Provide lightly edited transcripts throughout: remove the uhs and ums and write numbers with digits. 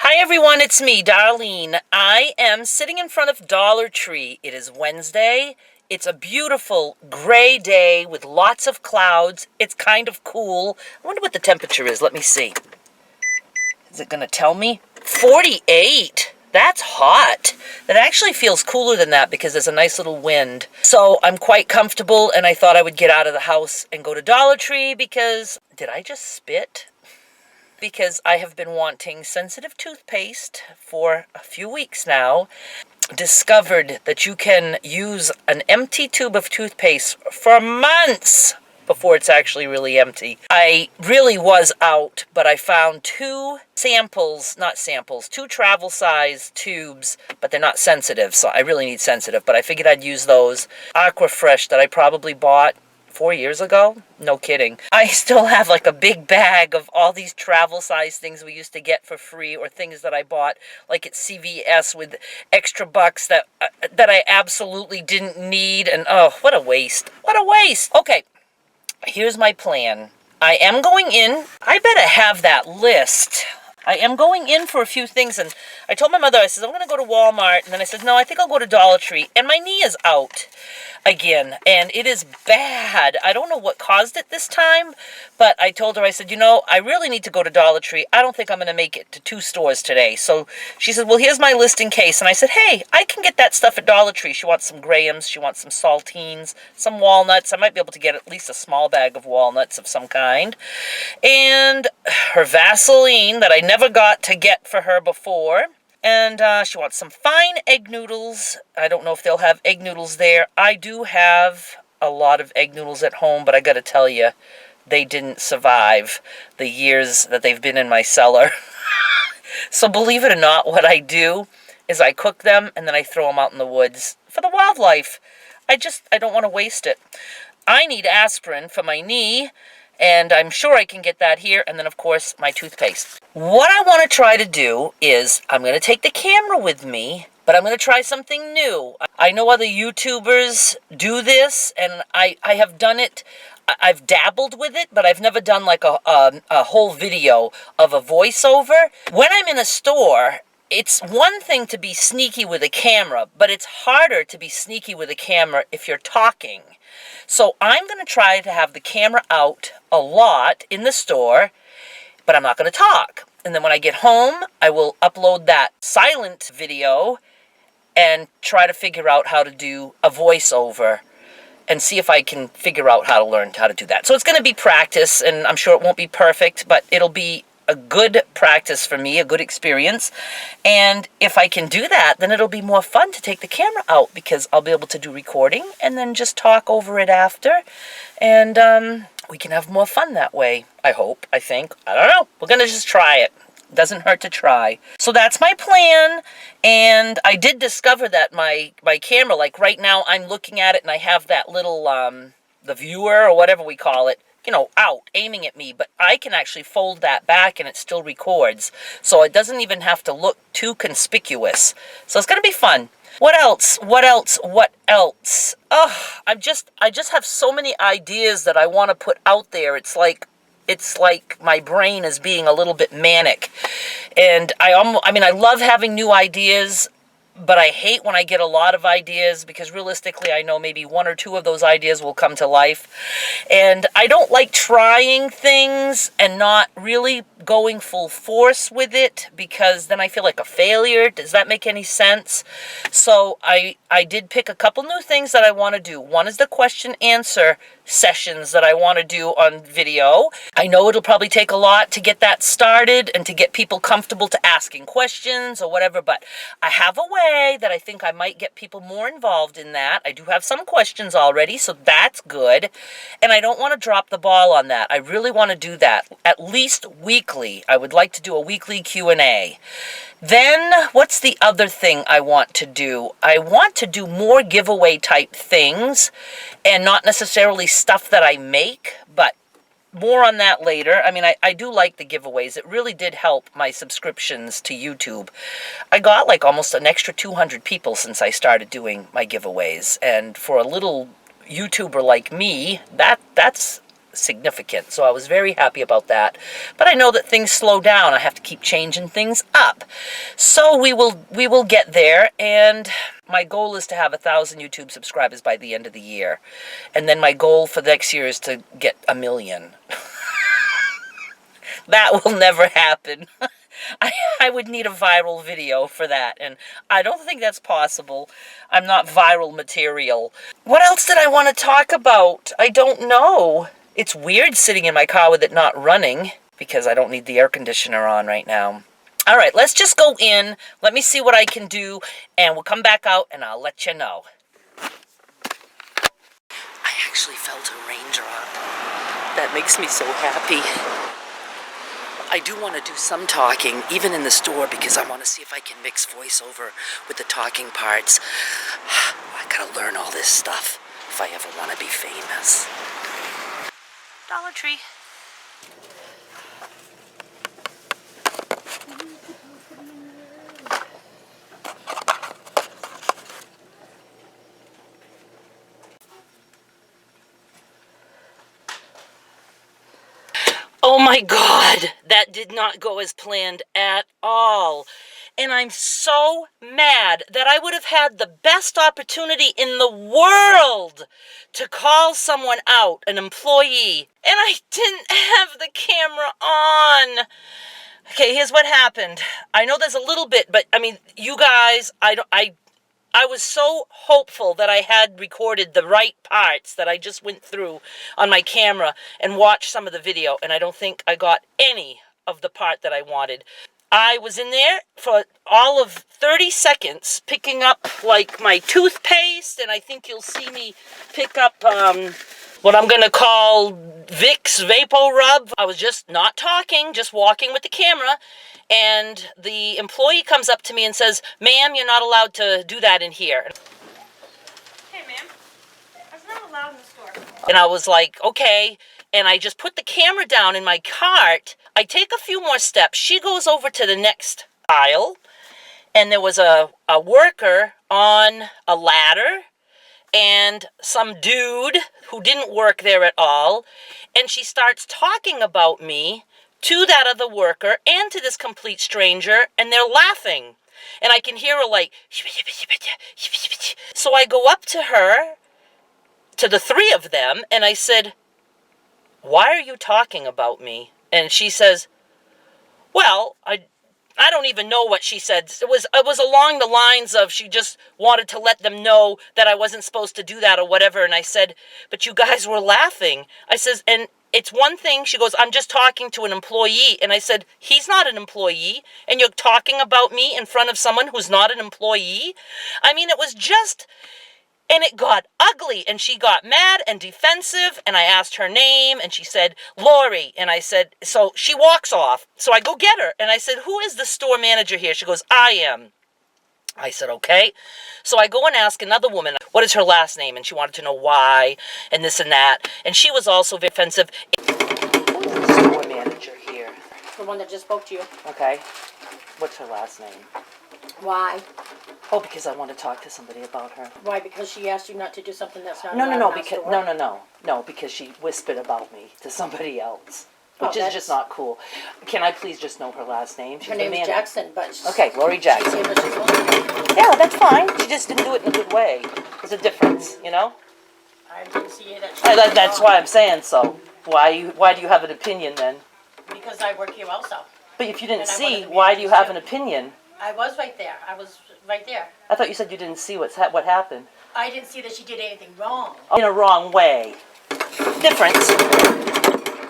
Hi everyone, it's me, Darlene. I am sitting in front of Dollar Tree. It is Wednesday. It's a beautiful gray day with lots of clouds. It's kind of cool. I wonder what the temperature is. Let me see. Is it going to tell me? 48. That's hot. It actually feels cooler than that because there's a nice little wind. So I'm quite comfortable, and I thought I would get out of the house and go to Dollar Tree because... Did I just spit? Because I have been wanting sensitive toothpaste for a few weeks now. Discovered that you can use an empty tube of toothpaste for months before it's actually really empty. I really was out, but I found two travel size tubes, but they're not sensitive, so I really need sensitive, but I figured I'd use those. Aquafresh that I probably bought 4 years ago? No kidding. I still have like a big bag of all these travel size things we used to get for free, or things that I bought like at CVS with extra bucks that I absolutely didn't need, and oh, what a waste. What a waste. Okay, here's my plan. I am going in. I better have that list. I am going in for a few things, and I told my mother, I said, I'm going to go to Walmart, and then I said, no, I think I'll go to Dollar Tree, and my knee is out again, and it is bad. I don't know what caused it this time, but I told her, I said, you know, I really need to go to Dollar Tree. I don't think I'm going to make it to 2 stores today. So she said, well, here's my list in case, and I said, hey, I can get that stuff at Dollar Tree. She wants some Grahams, she wants some saltines, some walnuts. I might be able to get at least a small bag of walnuts of some kind, and her Vaseline that I never got to get for her before. And she wants some fine egg noodles. I don't know if they'll have egg noodles there. I do have a lot of egg noodles at home, but I gotta tell you, they didn't survive the years that they've been in my cellar. So believe it or not, what I do is I cook them and then I throw them out in the woods for the wildlife. I don't want to waste it. I need aspirin for my knee, and I'm sure I can get that here. And then, of course, my toothpaste. What I want to try to do is I'm going to take the camera with me, but I'm going to try something new. I know other YouTubers do this, and I have done it. I've dabbled with it, but I've never done like a whole video of a voiceover. When I'm in a store, it's one thing to be sneaky with a camera, but it's harder to be sneaky with a camera if you're talking. So I'm going to try to have the camera out a lot in the store, but I'm not going to talk. And then when I get home, I will upload that silent video and try to figure out how to do a voiceover and see if I can figure out how to learn how to do that. So it's going to be practice, and I'm sure it won't be perfect, but it'll be a good practice for me, a good experience. And if I can do that, then it'll be more fun to take the camera out, because I'll be able to do recording and then just talk over it after. And we can have more fun that way, I hope, I think. I don't know. We're going to just try it. Doesn't hurt to try. So that's my plan. And I did discover that my camera, like right now I'm looking at it and I have that little, the viewer or whatever we call it, you know, out, aiming at me, but I can actually fold that back and it still records. So it doesn't even have to look too conspicuous. So it's going to be fun. What else? What else? What else? Oh, I just have so many ideas that I want to put out there. It's like my brain is being a little bit manic. And I love having new ideas, but I hate when I get a lot of ideas, because realistically I know maybe 1 or 2 of those ideas will come to life. And I don't like trying things and not really going full force with it, because then I feel like a failure. Does that make any sense? So I did pick a couple new things that I want to do. One is the question answer sessions that I want to do on video. I know it'll probably take a lot to get that started and to get people comfortable to asking questions or whatever, but I have a way that I think I might get people more involved in that. I do have some questions already, so that's good. And I don't want to drop the ball on that. I really want to do that at least weekly. I would like to do a weekly Q&A. Then, what's the other thing I want to do? I want to do more giveaway type things, and not necessarily stuff that I make, but more on that later. I mean, I do like the giveaways. It really did help my subscriptions to YouTube. I got like almost an extra 200 people since I started doing my giveaways, and for a little YouTuber like me, that's significant. So I was very happy about that. But I know that things slow down. I have to keep changing things up. So we will get there, and my goal is to have 1,000 YouTube subscribers by the end of the year. And then my goal for next year is to get 1 million. That will never happen. I would need a viral video for that, and I don't think that's possible. I'm not viral material. What else did I want to talk about? I don't know. It's weird sitting in my car with it not running, because I don't need the air conditioner on right now. All right, let's just go in. Let me see what I can do, and we'll come back out, and I'll let you know. I actually felt a raindrop. That makes me so happy. I do want to do some talking, even in the store, because I want to see if I can mix voiceover with the talking parts. I gotta learn all this stuff if I ever want to be famous. Dollar Tree. Oh my God, that did not go as planned at all. And I'm so mad that I would have had the best opportunity in the world to call someone out, an employee, and I didn't have the camera on. Okay, here's what happened. I know there's a little bit, but I mean, you guys, I was so hopeful that I had recorded the right parts that I just went through on my camera and watched some of the video, and I don't think I got any of the part that I wanted. I was in there for all of 30 seconds picking up like my toothpaste, and I think you'll see me pick up what I'm going to call Vicks Vapo Rub. I was just not talking, just walking with the camera, and the employee comes up to me and says, "Ma'am, you're not allowed to do that in here." Hey, ma'am. That's not allowed in the store. And I was like, okay. And I just put the camera down in my cart. I take a few more steps. She goes over to the next aisle, and there was a worker on a ladder and some dude who didn't work there at all. And she starts talking about me to that other worker and to this complete stranger, and they're laughing. And I can hear her like, so I go up to her, to the three of them, and I said, "Why are you talking about me?" And she says, "Well, I don't even know what she said. It was along the lines of she just wanted to let them know that I wasn't supposed to do that or whatever." And I said, "But you guys were laughing." I says, "And it's one thing." She goes, "I'm just talking to an employee." And I said, "He's not an employee, and you're talking about me in front of someone who's not an employee?" I mean, it was just... And it got ugly, and she got mad and defensive, and I asked her name, and she said, "Lori." And I said, so she walks off. So I go get her, and I said, "Who is the store manager here?" She goes, "I am." I said, "Okay." So I go and ask another woman, what is her last name? And she wanted to know why, and this and that. And she was also very offensive. Who is the store manager here? The one that just spoke to you. Okay. What's her last name? Why? Oh, because I want to talk to somebody about her. Why? Because she asked you not to do something that's not No, allowed in our store? No, because she whispered about me to somebody else, which Oh, is just not cool. Can I please just know her last name? She's Her name is Jackson, but... Okay, Lori Jackson. She said what she told me. Yeah, that's fine. She just didn't do it in a good way. There's a difference, you know? I didn't see that she... That's why I'm saying so. Why do you have an opinion then? Because I work here also. But if you didn't And I see, wanted to be why do you have too. an opinion? I was right there. I was right there. I thought you said you didn't see what happened. I didn't see that she did anything wrong. In a wrong way. Difference.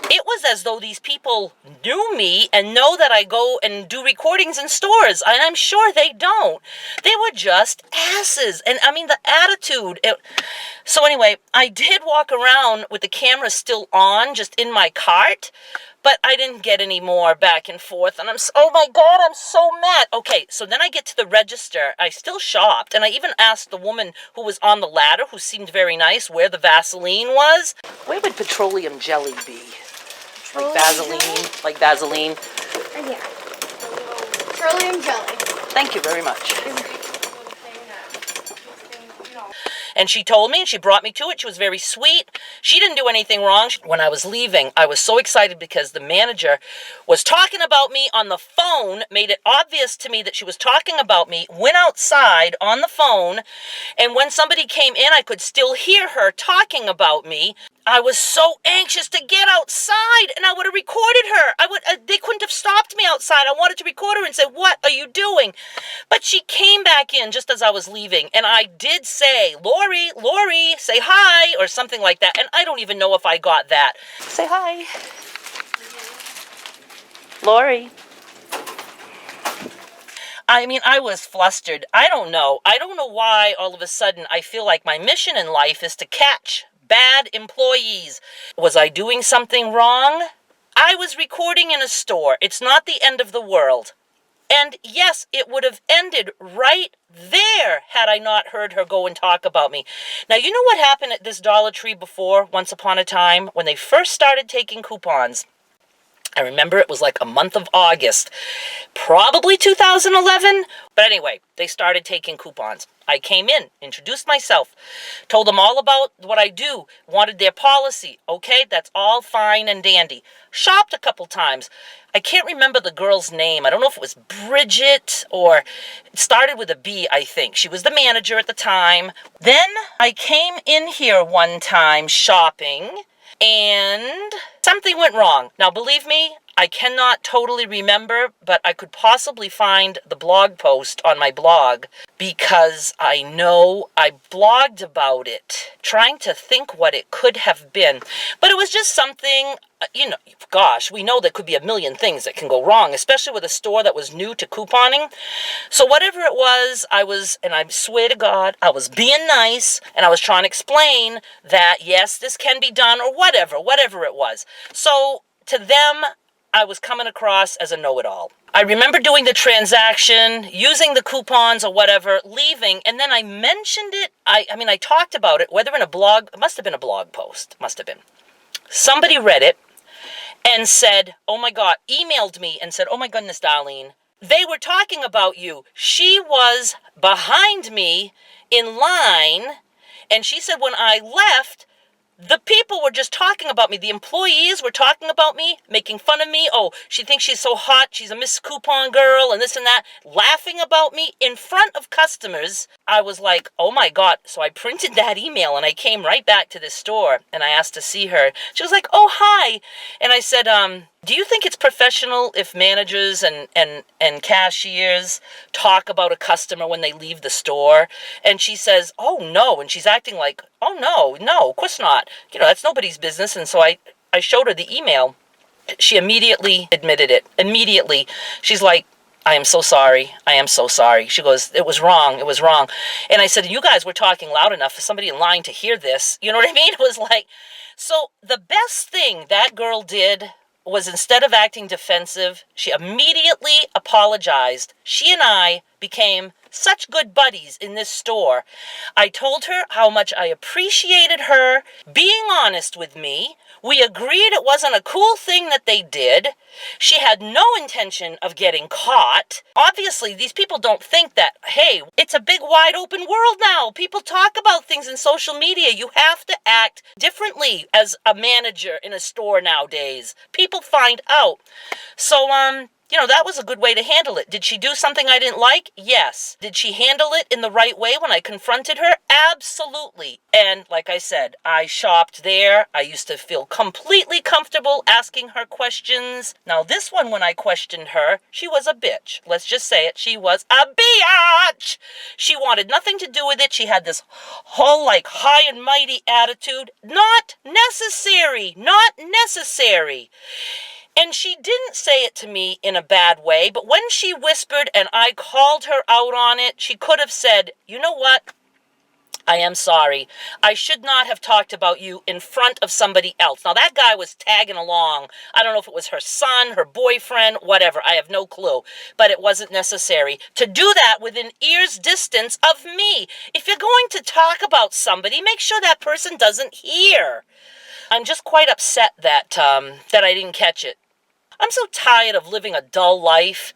It was as though these people knew me and know that I go and do recordings in stores, and I'm sure they don't. They were just asses, and I mean the attitude. So anyway, I did walk around with the camera still on, just in my cart, but I didn't get any more back and forth, and oh my God, I'm so mad. Okay, so then I get to the register. I still shopped, and I even asked the woman who was on the ladder, who seemed very nice, where the Vaseline was. Where would petroleum jelly be? Like Vaseline? Like Vaseline? Yeah. Petroleum jelly. Thank you very much. And she told me, and she brought me to it. She was very sweet. She didn't do anything wrong. When I was leaving, I was so excited because the manager was talking about me on the phone, made it obvious to me that she was talking about me, went outside on the phone, and when somebody came in, I could still hear her talking about me. I was so anxious to get outside, and I would have recorded her. They couldn't have stopped me outside. I wanted to record her and say, "What are you doing?" But she came back in just as I was leaving, and I did say, Lori, say hi, or something like that. And I don't even know if I got that. Say hi. Lori. I mean, I was flustered. I don't know why all of a sudden I feel like my mission in life is to catch bad employees. Was I doing something wrong? I was recording in a store. It's not the end of the world. And yes, it would have ended right there had I not heard her go and talk about me. Now, you know what happened at this Dollar Tree before, once upon a time, when they first started taking coupons? I remember it was like a month of August, probably 2011. But anyway, they started taking coupons. I came in, introduced myself, told them all about what I do, wanted their policy. Okay, that's all fine and dandy. Shopped a couple times. I can't remember the girl's name. I don't know if it was Bridget or it started with a B, I think. She was the manager at the time. Then I came in here one time shopping, and something went wrong. Now, believe me, I cannot totally remember, but I could possibly find the blog post on my blog because I know I blogged about it, trying to think what it could have been. But it was just something, gosh, we know there could be a million things that can go wrong, especially with a store that was new to couponing. So whatever it was, and I swear to God, I was being nice, and I was trying to explain that, yes, this can be done, or whatever it was. So to them, I was coming across as a know-it-all. I remember doing the transaction, using the coupons or whatever, leaving, and then I mentioned it. I talked about it, whether in a blog, it must have been a blog post, must have been. Somebody read it and said, oh my God, emailed me and said, oh my goodness, Darlene, they were talking about you. She was behind me in line, and she said when I left, the people were just talking about me. The employees were talking about me, making fun of me. Oh, she thinks she's so hot. She's a Miss Coupon girl and this and that, laughing about me in front of customers. I was like, oh my God. So I printed that email and I came right back to this store and I asked to see her. She was like, oh, hi. And I said, do you think it's professional if managers and cashiers talk about a customer when they leave the store? And she says, oh, no. And she's acting like, oh, no, of course not. That's nobody's business. And so I showed her the email. She immediately admitted it. Immediately. She's like, I am so sorry. I am so sorry. She goes, it was wrong. It was wrong. And I said, you guys were talking loud enough for somebody in line to hear this. You know what I mean? It was like, so the best thing that girl did was instead of acting defensive, she immediately apologized. She and I became such good buddies in this store. I told her how much I appreciated her being honest with me. We agreed it wasn't a cool thing that they did. She had no intention of getting caught. Obviously, these people don't think that, hey, it's a big wide open world now. People talk about things in social media. You have to act differently as a manager in a store nowadays. People find out. So, that was a good way to handle it. Did she do something I didn't like? Yes. Did she handle it in the right way when I confronted her? Absolutely. And like I said, I shopped there. I used to feel completely comfortable asking her questions. Now this one, when I questioned her, she was a bitch. Let's just say it. She was a biatch. She wanted nothing to do with it. She had this whole high and mighty attitude. Not necessary. Not necessary. And she didn't say it to me in a bad way, but when she whispered and I called her out on it, she could have said, you know what? I am sorry. I should not have talked about you in front of somebody else. Now, that guy was tagging along. I don't know if it was her son, her boyfriend, whatever. I have no clue. But it wasn't necessary to do that within ear's distance of me. If you're going to talk about somebody, make sure that person doesn't hear. I'm just quite upset that I didn't catch it. I'm so tired of living a dull life.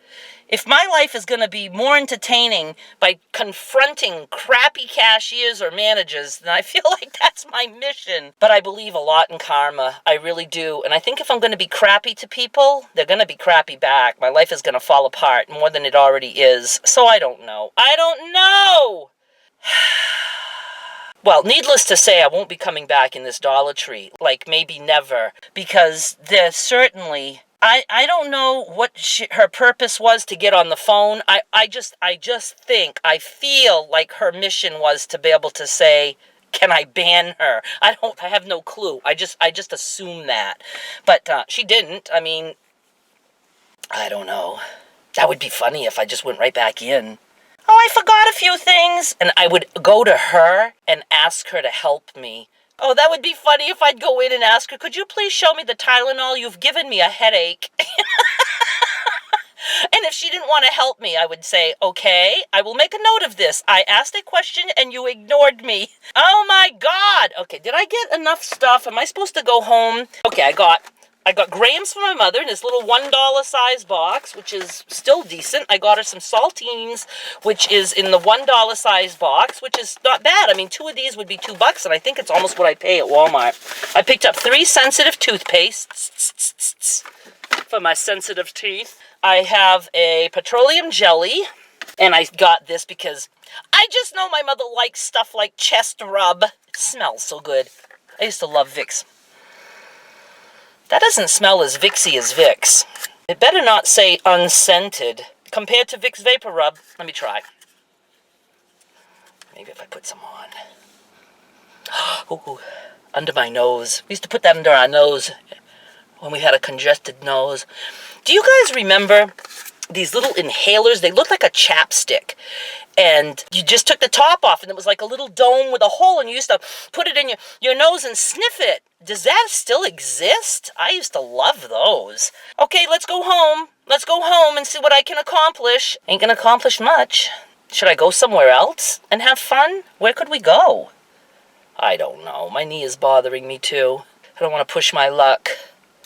If my life is going to be more entertaining by confronting crappy cashiers or managers, then I feel like that's my mission. But I believe a lot in karma. I really do. And I think if I'm going to be crappy to people, they're going to be crappy back. My life is going to fall apart more than it already is. So I don't know. I don't know! Well, needless to say, I won't be coming back in this Dollar Tree. Like, maybe never. Because there's certainly... I don't know what her purpose was to get on the phone. I feel like her mission was to be able to say, can I ban her? I have no clue. I just assume that. But she didn't. I mean, I don't know. That would be funny if I just went right back in. Oh, I forgot a few things. And I would go to her and ask her to help me. Oh, that would be funny if I'd go in and ask her, could you please show me the Tylenol? You've given me a headache. And if she didn't want to help me, I would say, okay, I will make a note of this. I asked a question and you ignored me. Oh my God. Okay, did I get enough stuff? Am I supposed to go home? Okay, I got grams for my mother in this little $1 size box, which is still decent. I got her some saltines, which is in the $1 size box, which is not bad. I mean, 2 of these would be $2, and I think it's almost what I pay at Walmart. I picked up 3 sensitive toothpastes for my sensitive teeth. I have a petroleum jelly, and I got this because I just know my mother likes stuff like chest rub. It smells so good. I used to love Vicks. That doesn't smell as Vicksy as Vicks. It better not say unscented. Compared to Vicks Vapor Rub, let me try. Maybe if I put some on. Ooh, under my nose. We used to put that under our nose when we had a congested nose. Do you guys remember these little inhalers? They looked like a chapstick. And you just took the top off, and it was like a little dome with a hole, and you used to put it in your nose and sniff it. Does that still exist? I used to love those. Okay, let's go home. Let's go home and see what I can accomplish. Ain't gonna accomplish much. Should I go somewhere else and have fun? Where could we go? I don't know. My knee is bothering me too. I don't want to push my luck.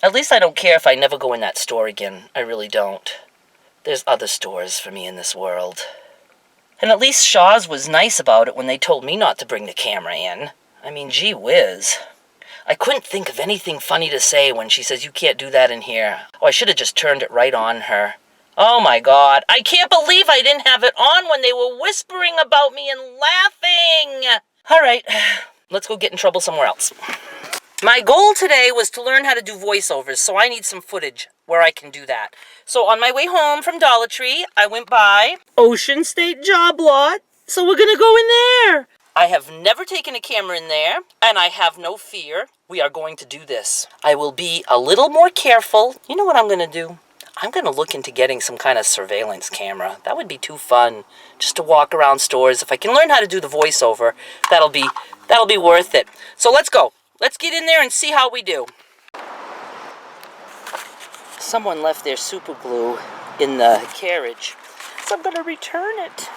At least I don't care if I never go in that store again. I really don't. There's other stores for me in this world. And at least Shaw's was nice about it when they told me not to bring the camera in. I mean, gee whiz. I couldn't think of anything funny to say when she says, you can't do that in here. Oh, I should have just turned it right on her. Oh my God. I can't believe I didn't have it on when they were whispering about me and laughing. All right, let's go get in trouble somewhere else. My goal today was to learn how to do voiceovers, so I need some footage where I can do that. So on my way home from Dollar Tree, I went by Ocean State Job Lot, so we're gonna go in there. I have never taken a camera in there, and I have no fear. We are going to do this. I will be a little more careful. You know what I'm gonna do? I'm gonna look into getting some kind of surveillance camera. That would be too fun, just to walk around stores. If I can learn how to do the voiceover, that'll be worth it. So let's go. Let's get in there and see how we do. Someone left their super glue in the carriage, so I'm going to return it.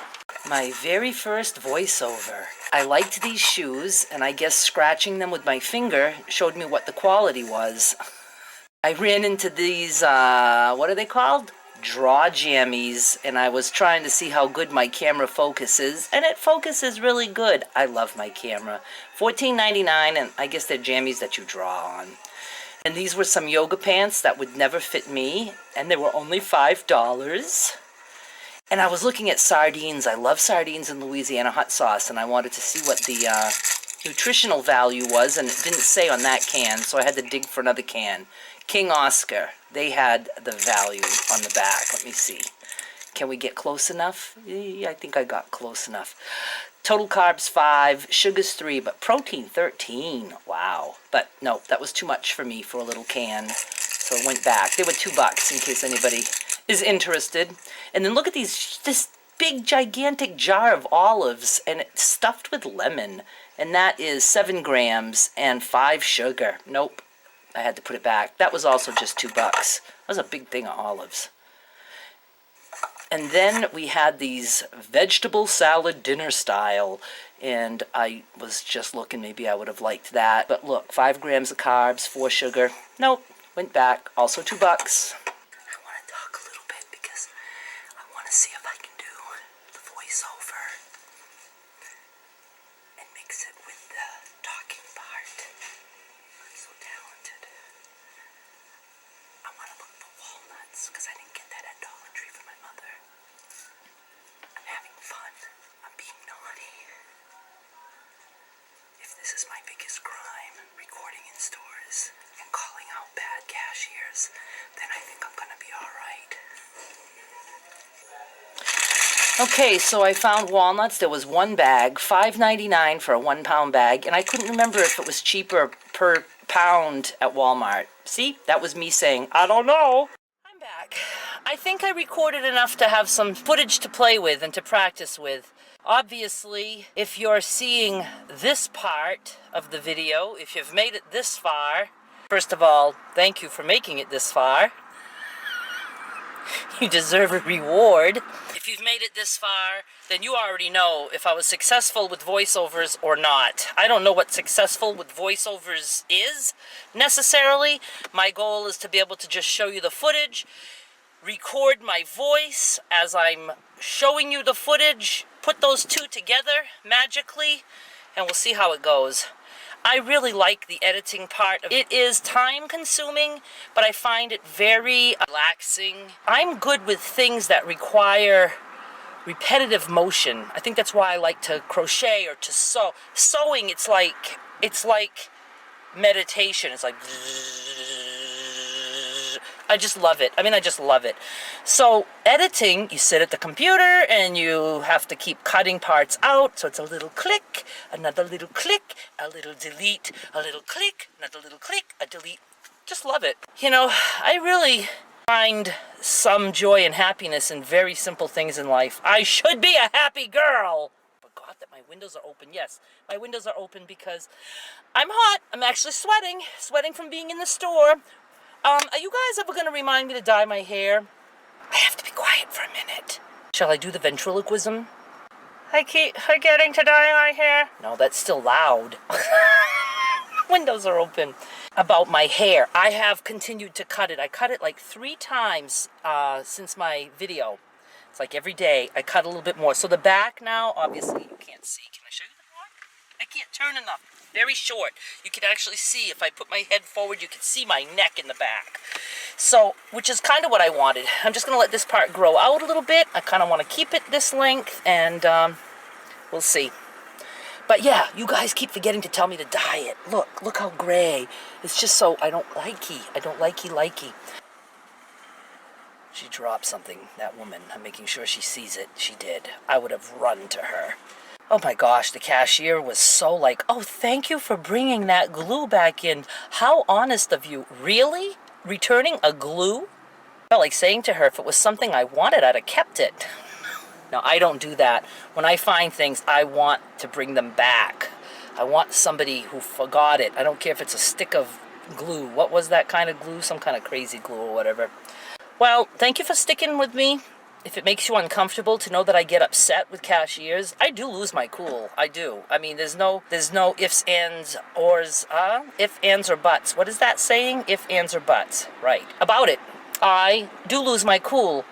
My very first voiceover. I liked these shoes, and I guess scratching them with my finger showed me what the quality was. I ran into these, what are they called? Draw jammies, and I was trying to see how good my camera focuses, and it focuses really good. I love my camera. $14.99, and I guess they're jammies that you draw on. And these were some yoga pants that would never fit me, and they were only $5. And I was looking at sardines. I love sardines in Louisiana hot sauce, and I wanted to see what the nutritional value was, and it didn't say on that can, so I had to dig for another can. King Oscar, they had the value on the back. Let me see. Can we get close enough? Yeah, I think I got close enough. Total carbs 5, sugars 3, but protein 13. Wow. But no, that was too much for me for a little can, so it went back. They were $2 in case anybody is interested. And then look at this big gigantic jar of olives, and it's stuffed with lemon, and that is 7 grams and 5 sugar. Nope. I had to put it back. That was also just $2. That was a big thing of olives. And then we had these vegetable salad dinner style, and I was just looking, maybe I would have liked that. But look, 5 grams of carbs, 4 sugar. Nope, went back. Also $2. I want to talk a little bit because to see if I can do the voiceover and mix it with the talking part. I'm so talented. I want to look for walnuts because I didn't get that at Dollar Tree for my mother. I'm having fun. I'm being naughty. If this is my biggest crime, recording in stores and calling out bad cashiers, then I think I'm gonna be alright. Okay, so I found walnuts. There was one bag, $5.99 for a 1 pound bag, and I couldn't remember if it was cheaper per pound at Walmart. See, that was me saying, I don't know. I'm back. I think I recorded enough to have some footage to play with and to practice with. Obviously, if you're seeing this part of the video, if you've made it this far, first of all, thank you for making it this far. You deserve a reward. If you've made it this far, then you already know if I was successful with voiceovers or not. I don't know what successful with voiceovers is, necessarily. My goal is to be able to just show you the footage, record my voice as I'm showing you the footage, put those two together magically, and we'll see how it goes. I really like the editing part. It is time consuming, but I find it very relaxing. I'm good with things that require repetitive motion. I think that's why I like to crochet or to sew. Sewing, it's like meditation. It's like I just love it. I just love it. So editing, you sit at the computer and you have to keep cutting parts out. So it's a little click, another little click, a little delete, a little click, another little click, a delete. Just love it. You know, I really find some joy and happiness in very simple things in life. I should be a happy girl. Forgot that my windows are open. Yes, my windows are open because I'm hot. I'm actually sweating from being in the store. Are you guys ever going to remind me to dye my hair? I have to be quiet for a minute. Shall I do the ventriloquism? I keep forgetting to dye my hair. No, that's still loud. Windows are open. About my hair, I have continued to cut it. I cut it like 3 times since my video. It's like every day I cut a little bit more. So the back now, obviously you can't see. Can I show you the back? I can't turn enough. Very short. You can actually see, if I put my head forward, you can see my neck in the back. So, which is kind of what I wanted. I'm just going to let this part grow out a little bit. I kind of want to keep it this length, and we'll see. But yeah, you guys keep forgetting to tell me to dye it. Look how gray. It's just so, I don't likey. She dropped something, that woman. I'm making sure she sees it. She did. I would have run to her. Oh my gosh, the cashier was so like, oh, thank you for bringing that glue back in. How honest of you. Really? Returning a glue? I felt like saying to her, if it was something I wanted, I'd have kept it. No, I don't do that. When I find things, I want to bring them back. I want somebody who forgot it. I don't care if it's a stick of glue. What was that kind of glue? Some kind of crazy glue or whatever. Well, thank you for sticking with me. If it makes you uncomfortable to know that I get upset with cashiers, I do lose my cool. I do. There's no ifs, ands, ors, if, ands, or buts. What is that saying? If, ands, or buts. Right. About it. I do lose my cool,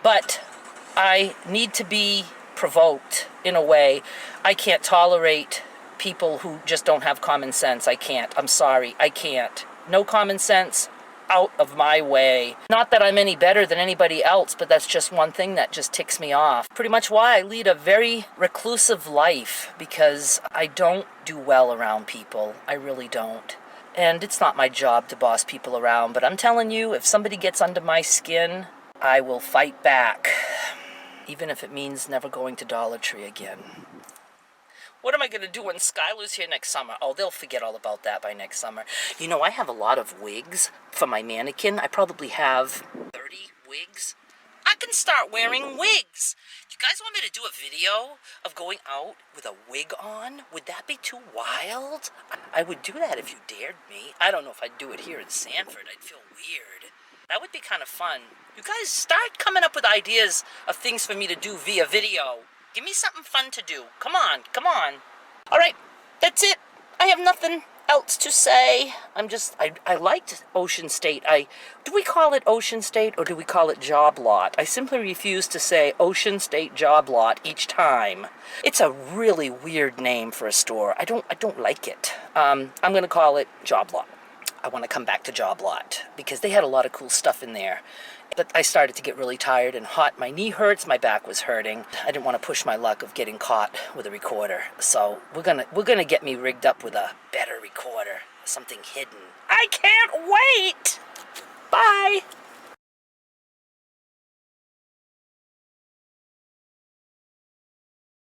but I need to be provoked in a way. I can't tolerate people who just don't have common sense. I can't. I'm sorry. I can't. No common sense. Out of my way. Not that I'm any better than anybody else, but that's just one thing that just ticks me off. Pretty much why I lead a very reclusive life, because I don't do well around people. I really don't. And it's not my job to boss people around, but I'm telling you, if somebody gets under my skin, I will fight back. Even if it means never going to Dollar Tree again. What am I going to do when Skylar's here next summer? Oh, they'll forget all about that by next summer. You know, I have a lot of wigs for my mannequin. I probably have 30 wigs. I can start wearing wigs. Do you guys want me to do a video of going out with a wig on? Would that be too wild? I would do that if you dared me. I don't know if I'd do it here in Sanford. I'd feel weird. That would be kind of fun. You guys start coming up with ideas of things for me to do via video. Give me something fun to do. Come on. All right, that's it. I have nothing. else to say. I liked Ocean State. Do we call it Ocean State or do we call it Job Lot? I simply refuse to say Ocean State Job Lot each time. It's a really weird name for a store. I don't like it. I'm going to call it Job Lot. I want to come back to Job Lot because they had a lot of cool stuff in there. But I started to get really tired and hot. My knee hurts, my back was hurting. I didn't want to push my luck of getting caught with a recorder. So we're gonna get me rigged up with a better recorder, something hidden. I can't wait! Bye!